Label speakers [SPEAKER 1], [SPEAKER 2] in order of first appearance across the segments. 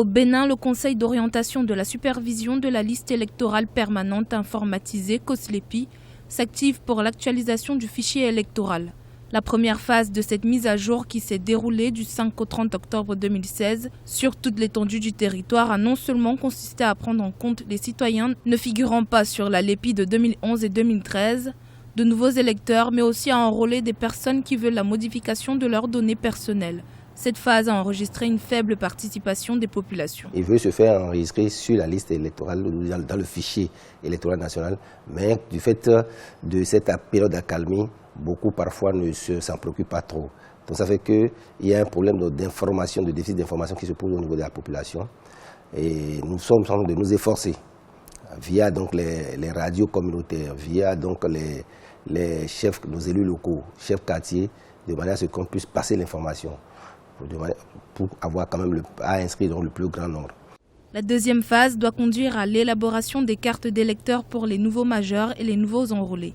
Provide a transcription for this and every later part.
[SPEAKER 1] Au Bénin, le Conseil d'orientation de la supervision de la liste électorale permanente informatisée, COSLEPI, s'active pour l'actualisation du fichier électoral. La première phase de cette mise à jour qui s'est déroulée du 5 au 30 octobre 2016 sur toute l'étendue du territoire a non seulement consisté à prendre en compte les citoyens ne figurant pas sur la LEPI de 2011 et 2013, de nouveaux électeurs, mais aussi à enrôler des personnes qui veulent la modification de leurs données personnelles. Cette phase a enregistré une faible participation des populations.
[SPEAKER 2] Il veut se faire enregistrer sur la liste électorale, dans le fichier électoral national, mais du fait de cette période d'accalmie, beaucoup parfois ne s'en préoccupent pas trop. Donc ça fait qu'il y a un problème d'information, de déficit d'information qui se pose au niveau de la population. Et nous sommes en train de nous efforcer, via donc les radios communautaires, via donc les chefs, nos élus locaux, chefs quartiers, de manière à ce qu'on puisse passer l'information, pour avoir quand même à inscrire dans le plus grand nombre.
[SPEAKER 1] La deuxième phase doit conduire à l'élaboration des cartes d'électeurs pour les nouveaux majeurs et les nouveaux enrôlés.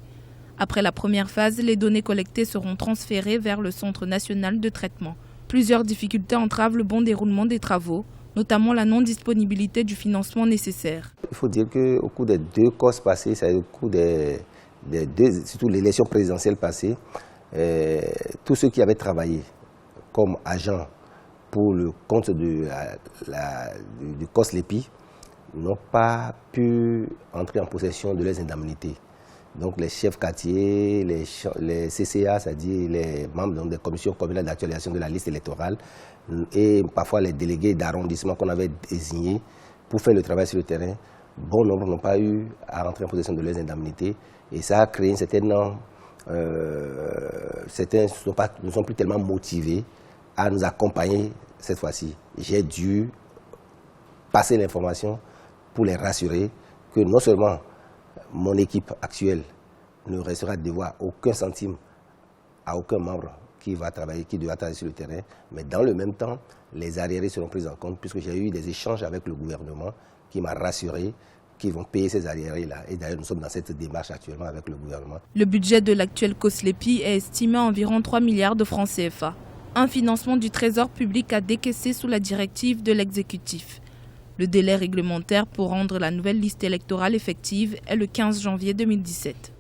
[SPEAKER 1] Après la première phase, les données collectées seront transférées vers le Centre national de traitement. Plusieurs difficultés entravent le bon déroulement des travaux, notamment la non-disponibilité du financement nécessaire.
[SPEAKER 2] Il faut dire qu'au cours des 2 COS passés, c'est-à-dire au cours surtout l'élection présidentielle passée, tous ceux qui avaient travaillé comme agents pour le compte du COSLEPI n'ont pas pu entrer en possession de leurs indemnités. Donc les chefs quartiers, les CCA, c'est-à-dire les membres des commissions communales d'actualisation de la liste électorale et parfois les délégués d'arrondissement qu'on avait désignés pour faire le travail sur le terrain, bon nombre n'ont pas eu à rentrer en possession de leurs indemnités et ça a créé une certaine... certains ne sont plus tellement motivés à nous accompagner cette fois-ci. J'ai dû passer l'information pour les rassurer que non seulement mon équipe actuelle ne restera devoir aucun centime à aucun membre qui devra travailler sur le terrain, mais dans le même temps, les arriérés seront pris en compte puisque j'ai eu des échanges avec le gouvernement qui m'a rassuré qu'ils vont payer ces arriérés-là. Et d'ailleurs, nous sommes dans cette démarche actuellement avec le gouvernement.
[SPEAKER 1] Le budget de l'actuel COSLEPI est estimé à environ 3 milliards de francs CFA. Un financement du Trésor public à décaisser sous la directive de l'exécutif. Le délai réglementaire pour rendre la nouvelle liste électorale effective est le 15 janvier 2017.